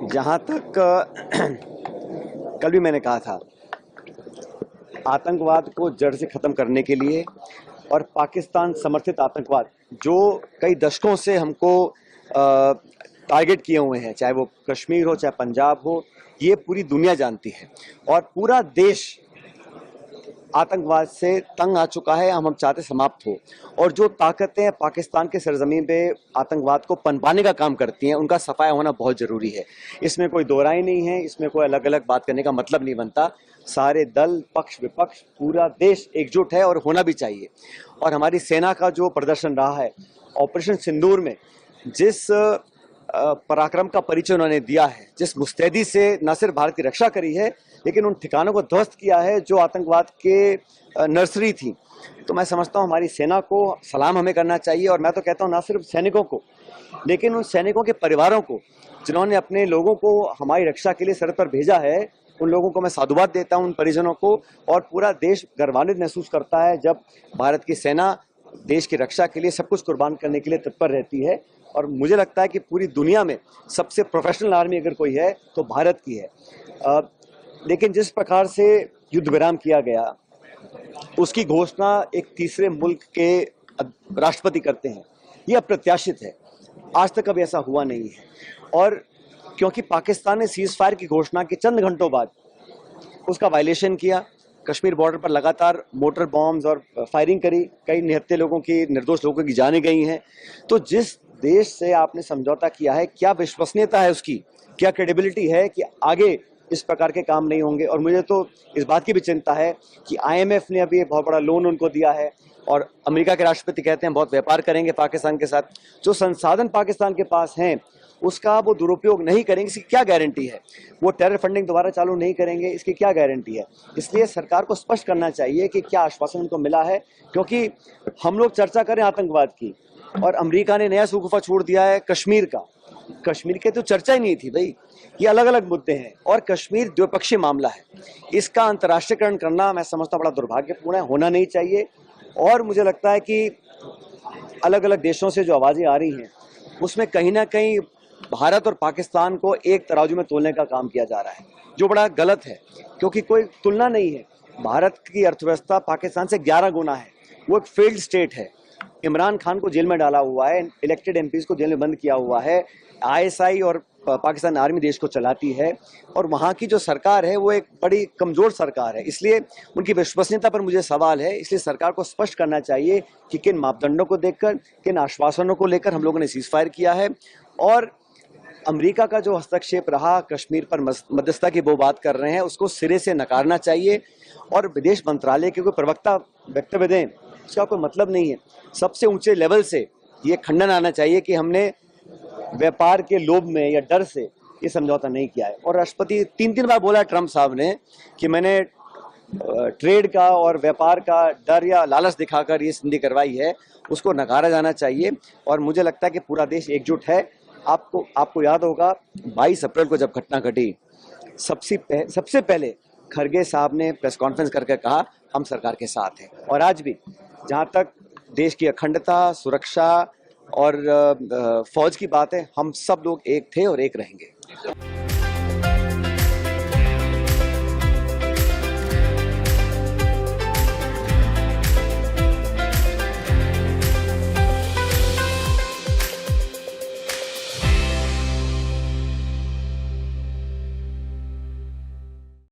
जहाँ तक कल भी मैंने कहा था, आतंकवाद को जड़ से ख़त्म करने के लिए और पाकिस्तान समर्थित आतंकवाद जो कई दशकों से हमको टारगेट किए हुए हैं, चाहे वो कश्मीर हो चाहे पंजाब हो, ये पूरी दुनिया जानती है और पूरा देश आतंकवाद से तंग आ चुका है। हम चाहते समाप्त हो, और जो ताकतें पाकिस्तान के सरजमीन पे आतंकवाद को पनपाने का काम करती हैं, उनका सफाया होना बहुत ज़रूरी है। इसमें कोई दो राय नहीं है, इसमें कोई अलग अलग बात करने का मतलब नहीं बनता। सारे दल, पक्ष विपक्ष, पूरा देश एकजुट है और होना भी चाहिए। और हमारी सेना का जो प्रदर्शन रहा है ऑपरेशन सिंदूर में, जिस पराक्रम का परिचय उन्होंने दिया है, जिस मुस्तैदी से न सिर्फ भारत की रक्षा करी है लेकिन उन ठिकानों को ध्वस्त किया है जो आतंकवाद के नर्सरी थी, तो मैं समझता हूँ हमारी सेना को सलाम हमें करना चाहिए। और मैं तो कहता हूँ ना सिर्फ सैनिकों को, लेकिन उन सैनिकों के परिवारों को जिन्होंने अपने लोगों को हमारी रक्षा के लिए सरहद पर भेजा है, उन लोगों को मैं साधुवाद देता हूँ, उन परिजनों को। और पूरा देश गर्वान्वित महसूस करता है जब भारत की सेना देश की रक्षा के लिए सब कुछ कुर्बान करने के लिए तत्पर रहती है। और मुझे लगता है कि पूरी दुनिया में सबसे प्रोफेशनल आर्मी अगर कोई है तो भारत की है। लेकिन जिस प्रकार से युद्ध विराम किया गया, उसकी घोषणा एक तीसरे मुल्क के राष्ट्रपति करते हैं, ये अप्रत्याशित है। आज तक कभी ऐसा हुआ नहीं है। और क्योंकि पाकिस्तान ने सीज फायर की घोषणा के चंद घंटों बाद उसका वायलेशन किया, कश्मीर बॉर्डर पर लगातार मोटर बॉम्ब्स और फायरिंग करी, कई निहत्थे लोगों की, निर्दोष लोगों की जानें गई हैं। तो जिस देश से आपने समझौता किया है, क्या विश्वसनीयता है उसकी, क्या क्रेडिबिलिटी है कि आगे इस प्रकार के काम नहीं होंगे। और मुझे तो इस बात की भी चिंता है कि IMF ने अभी एक बहुत बड़ा लोन उनको दिया है और अमेरिका के राष्ट्रपति कहते हैं बहुत व्यापार करेंगे पाकिस्तान के साथ। जो संसाधन पाकिस्तान के पास हैं उसका वो दुरुपयोग नहीं करेंगे, इसकी क्या गारंटी है? वो टेरर फंडिंग दोबारा चालू नहीं करेंगे, इसकी क्या गारंटी है? इसलिए सरकार को स्पष्ट करना चाहिए कि क्या आश्वासन उनको मिला है। क्योंकि हम लोग चर्चा करें आतंकवाद की और अमेरिका ने नया शगुफा छोड़ दिया है कश्मीर का। कश्मीर की तो चर्चा ही नहीं थी भाई, ये अलग अलग मुद्दे हैं और कश्मीर द्विपक्षीय मामला है। इसका अंतर्राष्ट्रीयकरण करना मैं समझता हूँ बड़ा दुर्भाग्यपूर्ण है, होना नहीं चाहिए। और मुझे लगता है कि अलग अलग देशों से जो आवाज़ें आ रही हैं उसमें कहीं ना कहीं भारत और पाकिस्तान को एक तराजू में तोलने का काम किया जा रहा है, जो बड़ा गलत है। क्योंकि कोई तुलना नहीं है, भारत की अर्थव्यवस्था पाकिस्तान से 11 गुना है, वो एक फेल्ड स्टेट है। इमरान खान को जेल में डाला हुआ है, इलेक्टेड MPs को जेल में बंद किया हुआ है, ISI और पाकिस्तान आर्मी देश को चलाती है, और वहाँ की जो सरकार है वो एक बड़ी कमज़ोर सरकार है। इसलिए उनकी विश्वसनीयता पर मुझे सवाल है। इसलिए सरकार को स्पष्ट करना चाहिए कि किन मापदंडों को देखकर, किन आश्वासनों को लेकर हम लोगों ने सीज फायर किया है। और अमेरिका का जो हस्तक्षेप रहा कश्मीर पर मध्यस्थता की वो बात कर रहे हैं, उसको सिरे से नकारना चाहिए। और विदेश मंत्रालय के कोई प्रवक्ता वक्तव्य दें, इसका कोई मतलब नहीं है। सबसे ऊंचे लेवल से ये खंडन आना चाहिए कि हमने व्यापार के लोभ में या डर से ये समझौता नहीं किया है। और राष्ट्रपति 3 बार बोला ट्रंप साहब ने कि मैंने ट्रेड का और व्यापार का डर या लालच दिखाकर ये संधि करवाई है, उसको नकारा जाना चाहिए। और मुझे लगता है कि पूरा देश एकजुट है। आपको याद होगा 22 अप्रैल को जब घटना घटी, सबसे पहले खरगे साहब ने प्रेस कॉन्फ्रेंस करके कहा हम सरकार के साथ हैं। और आज भी जहाँ तक देश की अखंडता, सुरक्षा और फौज की बात है, हम सब लोग एक थे और एक रहेंगे।